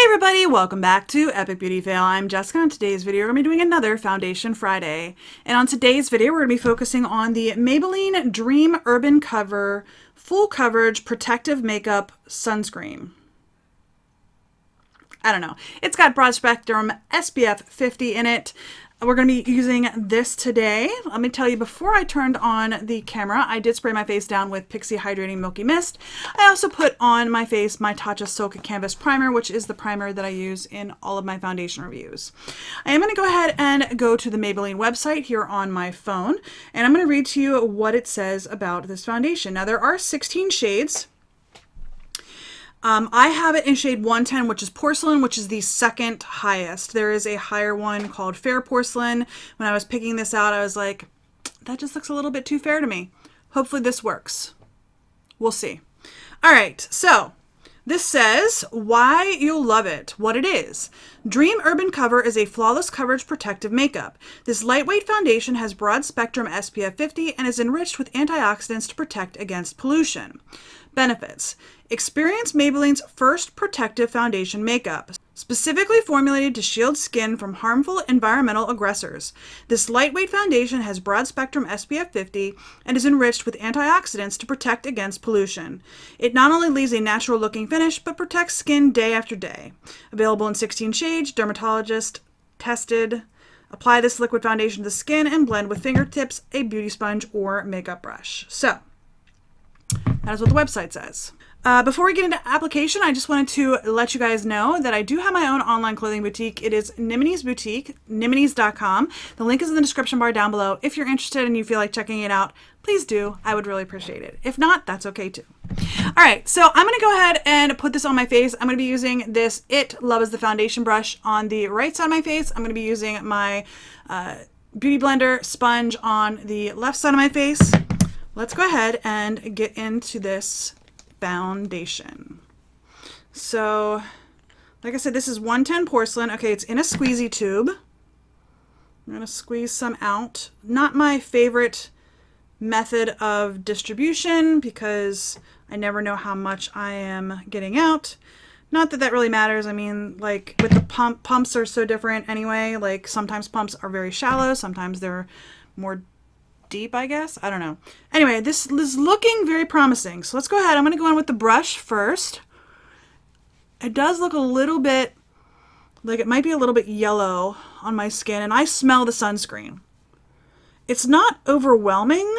Everybody, welcome back to Epic Beauty Fail. I'm Jessica. In today's video, we're going to be doing another Foundation Friday. And on today's video, we're going to be focusing on the Maybelline Dream Urban Cover Full Coverage Protective Makeup Sunscreen. I don't know. It's got broad spectrum SPF 50 in it. We're going to be using this today. Let me tell you, before I turned on the camera, I did spray my face down with Pixie Hydrating Milky Mist. I also put on my face my Tatcha Silk Canvas Primer, which is the primer that I use in all of my foundation reviews. I am going to go ahead and go to the Maybelline website here on my phone, and I'm going to read to you what it says about this foundation. Now, there are 16 shades. I have it in shade 110, which is Porcelain, which is the second highest. There is a higher one called Fair Porcelain. When I was picking this out, I was like, that just looks a little bit too fair to me. Hopefully this works. We'll see. All right, so this says why you'll love it, what it is. Dream Urban Cover is a flawless coverage protective makeup. This lightweight foundation has broad spectrum SPF 50 and is enriched with antioxidants to protect against pollution. Benefits. Experience Maybelline's first protective foundation makeup, specifically formulated to shield skin from harmful environmental aggressors. This lightweight foundation has broad spectrum SPF 50 and is enriched with antioxidants to protect against pollution. It not only leaves a natural looking finish, but protects skin day after day. Available in 16 shades, dermatologist tested. Apply this liquid foundation to the skin and blend with fingertips, a beauty sponge, or makeup brush. So, that is what the website says. Before we get into application, I just wanted to let you guys know that I do have my own online clothing boutique. It is Nimini's Boutique, nimini's.com. The link is in the description bar down below. If you're interested and you feel like checking it out, please do. I would really appreciate it. If not, that's okay too. All right, so I'm going to go ahead and put this on my face. I'm going to be using this It Love is the Foundation brush on the right side of my face. I'm going to be using my Beauty Blender sponge on the left side of my face. Let's go ahead and get into this foundation. So, like I said, this is 110 Porcelain. Okay, it's in a squeezy tube. I'm going to squeeze some out. Not my favorite method of distribution because I never know how much I am getting out. Not that that really matters. I mean, like with the pumps are so different anyway. Like sometimes pumps are very shallow, sometimes they're more deep, I guess. I don't know. Anyway, this is looking very promising. So let's go ahead. I'm going to go in with the brush first. It does look a little bit like it might be a little bit yellow on my skin, and I smell the sunscreen. It's not overwhelming,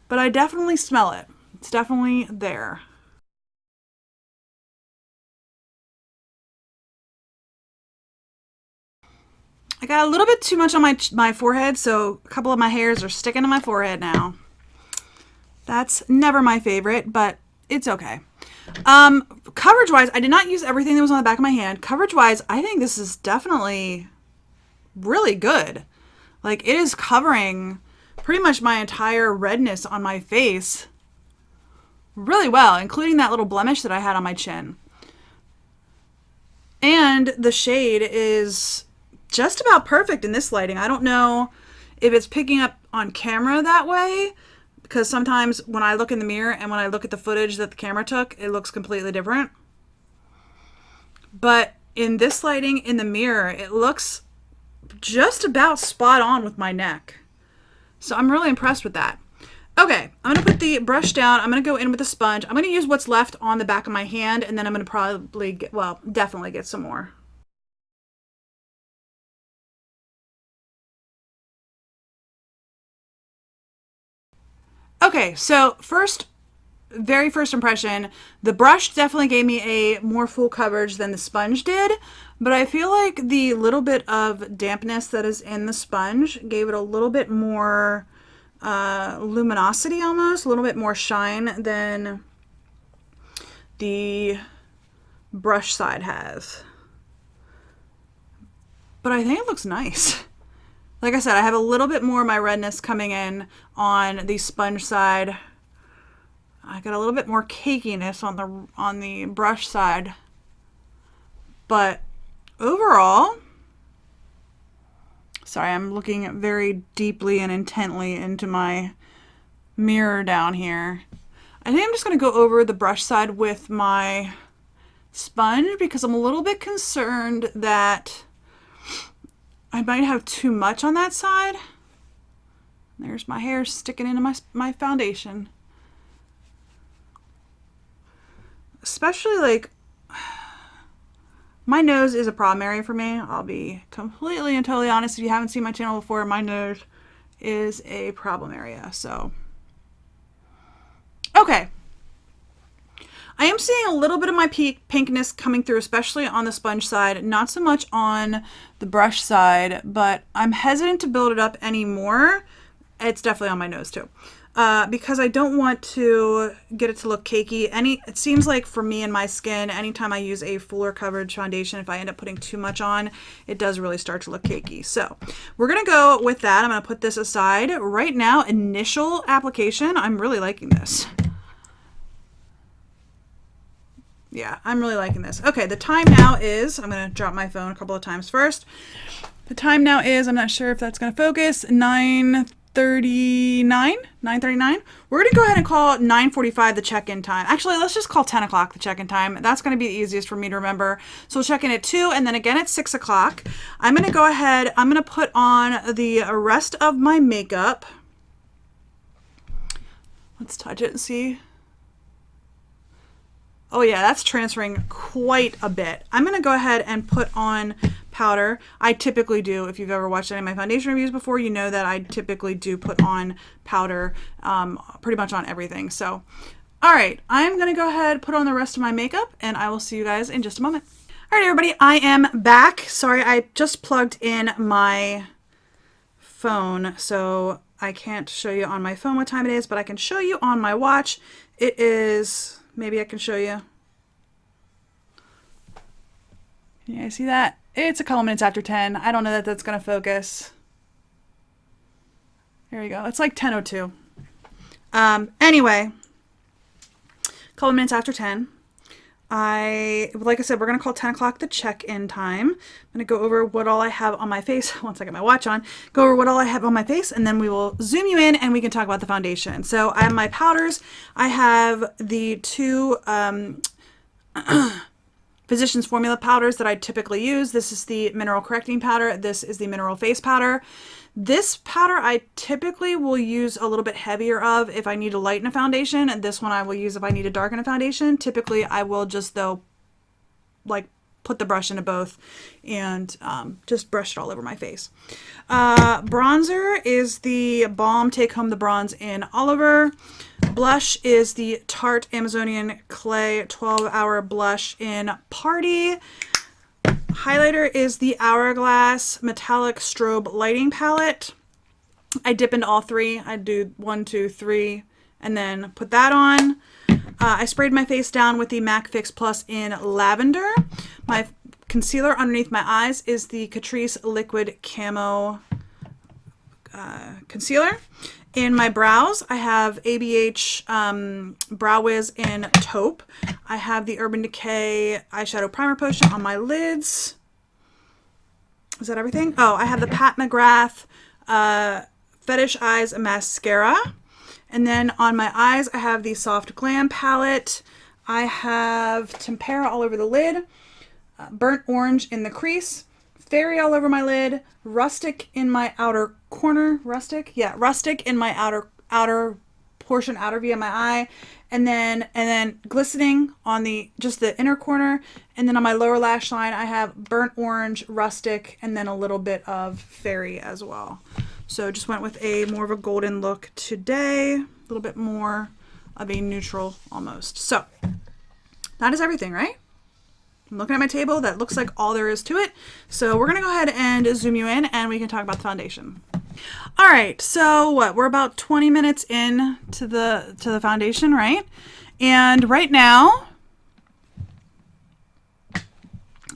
but I definitely smell it. It's definitely there. I got a little bit too much on my forehead, so a couple of my hairs are sticking to my forehead now. That's never my favorite, but it's okay. Coverage-wise, I did not use everything that was on the back of my hand. Coverage-wise, I think this is definitely really good. Like, it is covering pretty much my entire redness on my face really well, including that little blemish that I had on my chin. And the shade is just about perfect in this lighting. I don't know if it's picking up on camera that way, because sometimes when I look in the mirror and when I look at the footage that the camera took, it looks completely different. But in this lighting in the mirror, it looks just about spot on with my neck. So I'm really impressed with that. Okay, I'm going to put the brush down. I'm going to go in with the sponge. I'm going to use what's left on the back of my hand, and then I'm going to probably get, well, definitely get some more. Okay, so very first impression, the brush definitely gave me a more full coverage than the sponge did, but I feel like the little bit of dampness that is in the sponge gave it a little bit more luminosity almost, a little bit more shine than the brush side has. But I think it looks nice. Like I said, I have a little bit more of my redness coming in on the sponge side. I got a little bit more cakiness on the brush side. But overall, sorry, I'm looking very deeply and intently into my mirror down here. I think I'm just going to go over the brush side with my sponge because I'm a little bit concerned that I might have too much on that side. There's my hair sticking into my foundation. Especially like, my nose is a problem area for me. I'll be completely and totally honest. If you haven't seen my channel before, my nose is a problem area. So, okay. I am seeing a little bit of my pinkness coming through, especially on the sponge side, not so much on the brush side, but I'm hesitant to build it up anymore. It's definitely on my nose too. Because I don't want to get it to look cakey. It seems like for me and my skin, anytime I use a fuller coverage foundation, if I end up putting too much on, it does really start to look cakey. So we're going to go with that. I'm going to put this aside. Right now, initial application, I'm really liking this. Yeah, I'm really liking this. Okay, the time now is, I'm going to drop my phone a couple of times first. The time now is, I'm not sure if that's going to focus, 9:39. We're going to go ahead and call 9:45 the check-in time. Actually, let's just call 10 o'clock the check-in time. That's going to be the easiest for me to remember. So we'll check in at 2 and then again at 6 o'clock. I'm going to go ahead, I'm going to put on the rest of my makeup. Let's touch it and see. Oh yeah, that's transferring quite a bit. I'm going to go ahead and put on powder. I typically do. If you've ever watched any of my foundation reviews before, you know that I typically do put on powder pretty much on everything. So, all right, I'm going to go ahead, put on the rest of my makeup, and I will see you guys in just a moment. All right, everybody, I am back. Sorry, I just plugged in my phone, so I can't show you on my phone what time it is, but I can show you on my watch. It is... Maybe I can show you. Can you guys see that? It's a couple minutes after 10. I don't know that that's going to focus. There you go. It's like 10:02. Anyway, a couple minutes after 10. Like I said, we're going to call 10 o'clock the check-in time. I'm going to go over what all I have on my face. Once I get my watch on, go over what all I have on my face, and then we will zoom you in and we can talk about the foundation. So I have my powders. I have the two Physicians Formula powders that I typically use. This is the mineral correcting powder. This is the mineral face powder. This powder I typically will use a little bit heavier of if I need to lighten a foundation, and this one I will use if I need to darken a foundation. Typically I will just though like put the brush into both and just brush it all over my face. Bronzer is the Balm Take Home the Bronze in Oliver. Blush is the Tarte Amazonian Clay 12-Hour Blush in Party. Highlighter is the Hourglass Metallic Strobe Lighting Palette. I dip into all three. I do 1, 2, 3, and then put that on. I sprayed my face down with the MAC Fix Plus in Lavender. My concealer underneath my eyes is the Catrice Liquid Camo Concealer. In my brows, I have ABH Brow Wiz in Taupe. I have the Urban Decay Eyeshadow Primer Potion on my lids. Is that everything? Oh, I have the Pat McGrath Fetish Eyes Mascara. And then on my eyes, I have the Soft Glam palette. I have Tempera all over the lid. Burnt Orange in the crease. Fairy all over my lid. Rustic in my outer corner. Rustic? Yeah, Rustic in my outer portion, outer V of my eye. And then glistening on just the inner corner. And then on my lower lash line, I have Burnt Orange, Rustic, and then a little bit of Fairy as well. So just went with more of a golden look today. A little bit more of a neutral almost. So that is everything, right? I'm looking at my table. That looks like all there is to it. So we're going to go ahead and zoom you in and we can talk about the foundation. All right. So what? We're about 20 minutes in to the foundation, right? And right now,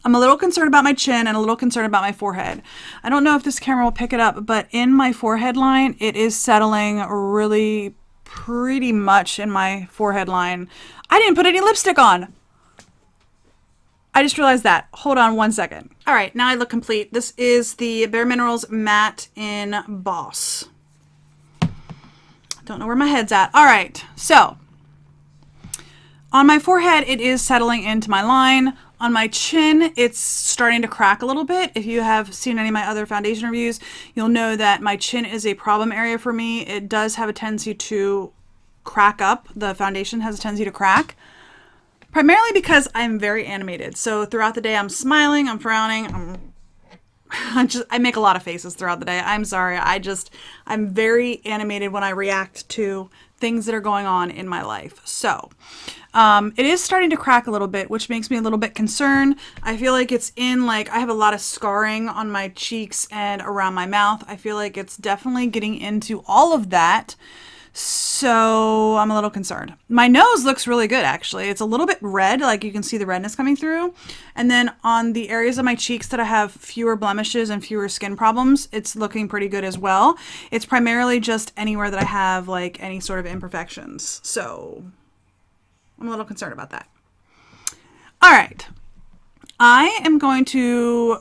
I'm a little concerned about my chin and a little concerned about my forehead. I don't know if this camera will pick it up, but in my forehead line, it is settling really pretty much in my forehead line. I didn't put any lipstick on. I just realized that. Hold on one second. All right, now I look complete. This is the Bare Minerals Matte in Boss. Don't know where my head's at. All right, so On my forehead, it is settling into my line. On my chin, it's starting to crack a little bit. If you have seen any of my other foundation reviews, you'll know that my chin is a problem area for me. It does have a tendency to crack up. The foundation has a tendency to crack, primarily because I'm very animated. So throughout the day, I'm smiling, I'm frowning, I make a lot of faces throughout the day. I'm sorry. I'm very animated when I react to things that are going on in my life. So it is starting to crack a little bit, which makes me a little bit concerned. I feel like it's I have a lot of scarring on my cheeks and around my mouth. I feel like it's definitely getting into all of that. So I'm a little concerned. My nose looks really good, actually. It's a little bit red, like you can see the redness coming through. And then on the areas of my cheeks that I have fewer blemishes and fewer skin problems, it's looking pretty good as well. It's primarily just anywhere that I have like any sort of imperfections. So I'm a little concerned about that. All right. I am going to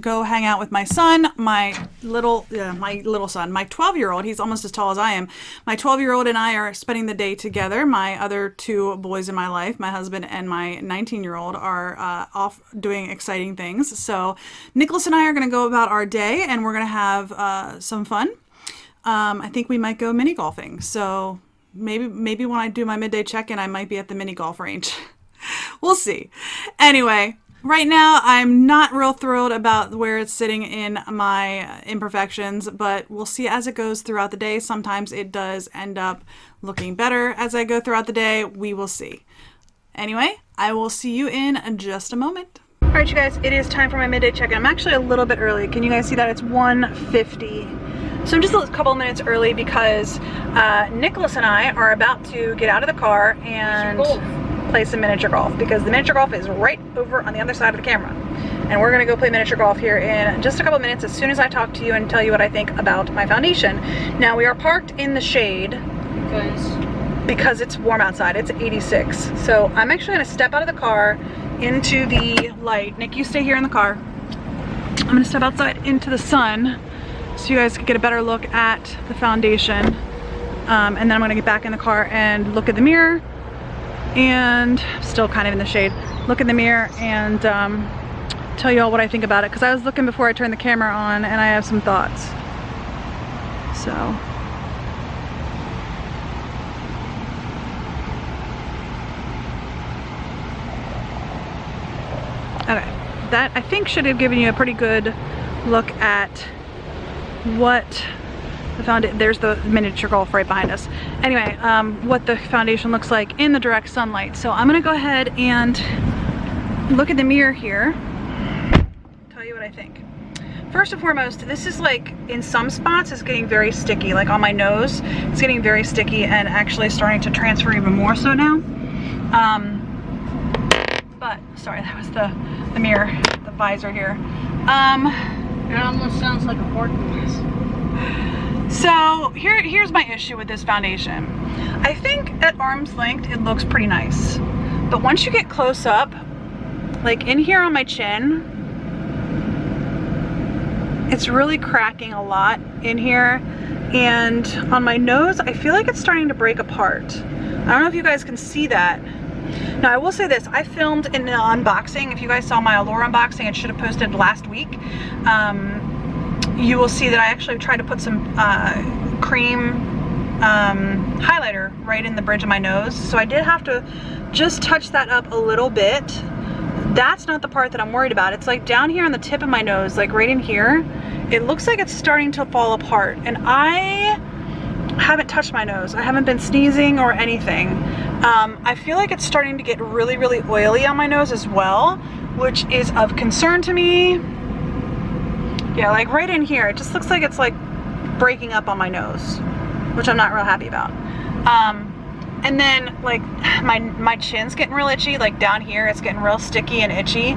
go hang out with my son, my little son, my 12-year-old. He's almost as tall as I am. My 12-year-old and I are spending the day together. My other two boys in my life, my husband and my 19-year-old, are off doing exciting things. So Nicholas and I are going to go about our day, and we're going to have some fun. I think we might go mini golfing. So maybe when I do my midday check-in, I might be at the mini golf range. We'll see. Anyway, right now, I'm not real thrilled about where it's sitting in my imperfections, but we'll see as it goes throughout the day. Sometimes it does end up looking better as I go throughout the day. We will see. Anyway, I will see you in just a moment. All right, you guys, it is time for my midday check-in. I'm actually a little bit early. Can you guys see that? It's 1:50. So I'm just a couple of minutes early because Nicholas and I are about to get out of the car and play some miniature golf, because the miniature golf is right over on the other side of the camera, and we're gonna go play miniature golf here in just a couple of minutes as soon as I talk to you and tell you what I think about my foundation. Now, we are parked in the shade because it's warm outside. It's 86. So I'm actually gonna step out of the car into the light. Nick, you stay here in the car. I'm gonna step outside into the sun so you guys can get a better look at the foundation, and then I'm gonna get back in the car and look at the mirror, and still kind of in the shade, look in the mirror and tell you all what I think about it, because I was looking before I turned the camera on and I have some thoughts. So okay, that I think should have given you a pretty good look at what the foundation, there's the miniature golf right behind us. Anyway, what the foundation looks like in the direct sunlight. So I'm gonna go ahead and look at the mirror here, tell you what I think. First and foremost, this is like, in some spots, it's getting very sticky. Like on my nose, it's getting very sticky and actually starting to transfer even more so now. But, sorry, that was the mirror, the visor here. It almost sounds like a fart noise. So here's my issue with this foundation. I think at arm's length it looks pretty nice, but once you get close up, like in here on my chin, it's really cracking a lot in here, and on my nose I feel like it's starting to break apart. I don't know if you guys can see that. Now I will say this, I filmed an unboxing. If you guys saw my Allure unboxing, it should have posted last week. You will see that I actually tried to put some cream highlighter right in the bridge of my nose. So I did have to just touch that up a little bit. That's not the part that I'm worried about. It's like down here on the tip of my nose, like right in here, it looks like it's starting to fall apart. And I haven't touched my nose. I haven't been sneezing or anything. I feel like it's starting to get really, really oily on my nose as well, which is of concern to me. Yeah, like right in here, it just looks like it's like breaking up on my nose, which I'm not real happy about. And then like my chin's getting real itchy, like down here it's getting real sticky and itchy,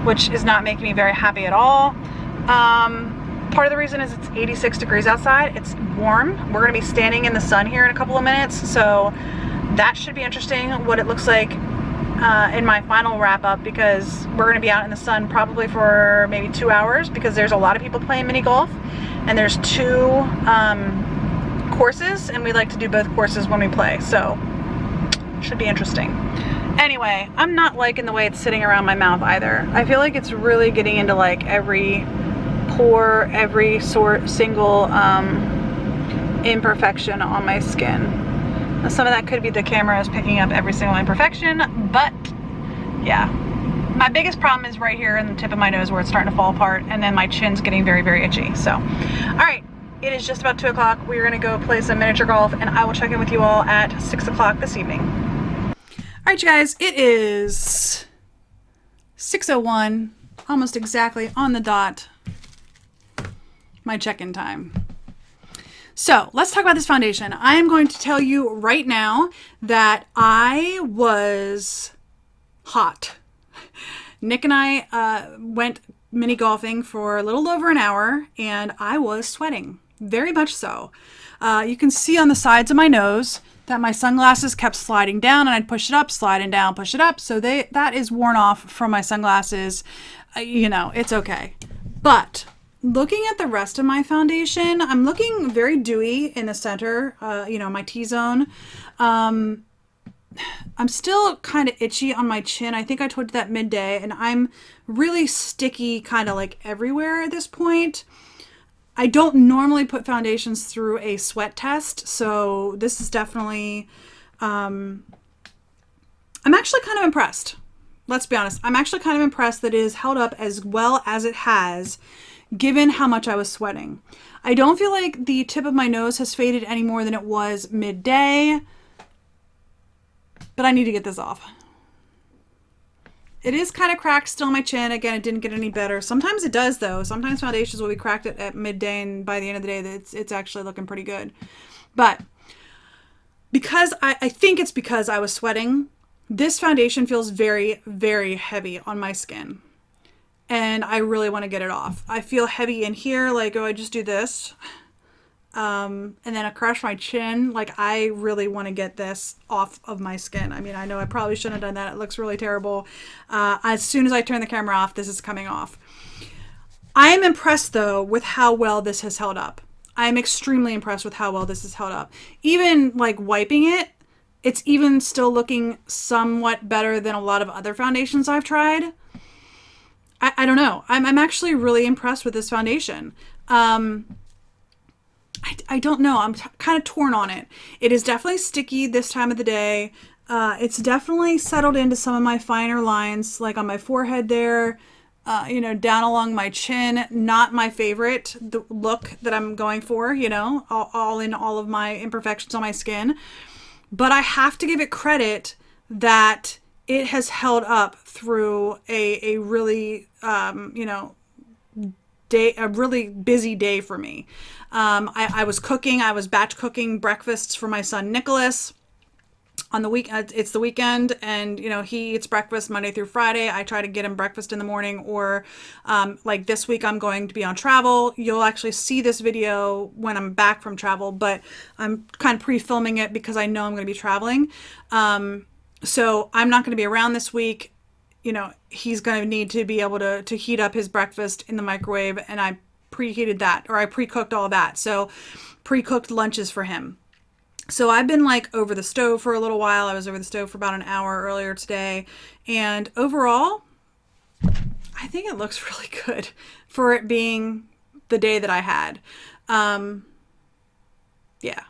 which is not making me very happy at all. Part of the reason is it's 86 degrees outside, it's warm. We're gonna be standing in the sun here in a couple of minutes, so that should be interesting what it looks like in my final wrap up, because we're gonna be out in the sun probably for maybe 2 hours, because there's a lot of people playing mini golf and there's 2 courses, and we like to do both courses when we play. So Should be interesting. Anyway, I'm not liking the way it's sitting around my mouth either. I feel like it's really getting into like every pore, every single imperfection on my skin. Now, some of that could be the camera is picking up every single imperfection, but yeah. My biggest problem is right here in the tip of my nose where it's starting to fall apart, and then my chin's getting very, very itchy. So, all right, it is just about 2 o'clock. We're gonna go play some miniature golf, and I will check in with you all at 6 o'clock this evening. All right, you guys, it is 6:01, almost exactly on the dot, my check-in time. So let's talk about this foundation. I am going to tell you right now that I was hot. Nick and I went mini golfing for a little over an hour, and I was sweating, very much so. You can see on the sides of my nose that my sunglasses kept sliding down, and I'd push it up, sliding down, push it up. So that is worn off from my sunglasses. You know, it's okay. But looking at the rest of my foundation, I'm looking very dewy in the center, you know, my T-zone. I'm still kind of itchy on my chin. I think I told you that midday, and I'm really sticky kind of like everywhere at this point. I don't normally put foundations through a sweat test, so this is definitely, I'm actually kind of impressed. Let's be honest. I'm actually kind of impressed that it has held up as well as it has, given how much I was sweating. I don't feel like the tip of my nose has faded any more than it was midday, but I need to get this off. It is kind of cracked still on my chin. Again, it didn't get any better. Sometimes it does, though. Sometimes foundations will be cracked at midday, and by the end of the day, it's actually looking pretty good. But because I think it's because I was sweating, this foundation feels very, very heavy on my skin. And I really want to get it off. I feel heavy in here, like, oh, I just do this. And then across my chin, like, I really want to get this off of my skin. I mean, I know I probably shouldn't have done that. It looks really terrible. As soon as I turn the camera off, this is coming off. I am impressed, though, with how well this has held up. I am extremely impressed with how well this has held up. Even, like, wiping it, it's even still looking somewhat better than a lot of other foundations I've tried. I don't know. I'm actually really impressed with this foundation. I don't know. I'm kind of torn on it. It is definitely sticky this time of the day. It's definitely settled into some of my finer lines, like on my forehead there, you know, down along my chin. Not my favorite the look that I'm going for, you know, all in all of my imperfections on my skin. But I have to give it credit that it has held up through a really, you know, a really busy day for me. I was cooking. I was batch cooking breakfasts for my son Nicholas on the week. It's the weekend, and you know, he eats breakfast Monday through Friday. I try to get him breakfast in the morning, or like this week I'm going to be on travel. You'll actually see this video when I'm back from travel, but I'm kind of pre-filming it because I know I'm going to be traveling. So I'm not going to be around this week. You know, he's going to need to be able to heat up his breakfast in the microwave, and I preheated that, or I pre-cooked all that. So pre-cooked lunches for him. So I've been like over the stove for a little while. I was over the stove for about an hour earlier today, and overall, I think it looks really good for it being the day that I had. Yeah.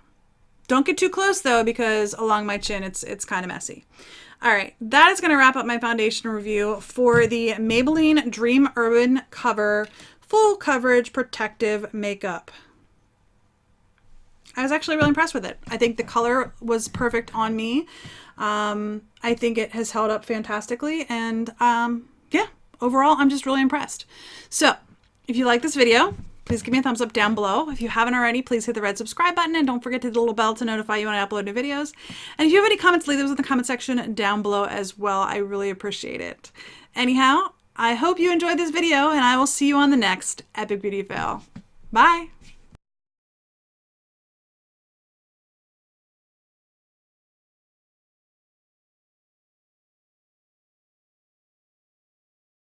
Don't get too close though, because along my chin, it's kind of messy. All right, that is going to wrap up my foundation review for the Maybelline Dream Urban Cover Full Coverage Protective Makeup. I was actually really impressed with it. I think the color was perfect on me. I think it has held up fantastically, and yeah, overall, I'm just really impressed. So, if you like this video, please give me a thumbs up down below. If you haven't already, please hit the red subscribe button, and don't forget to hit the little bell to notify you when I upload new videos. And if you have any comments, leave those in the comment section down below as well. I really appreciate it. Anyhow, I hope you enjoyed this video, and I will see you on the next Epic Beauty Fail. Bye!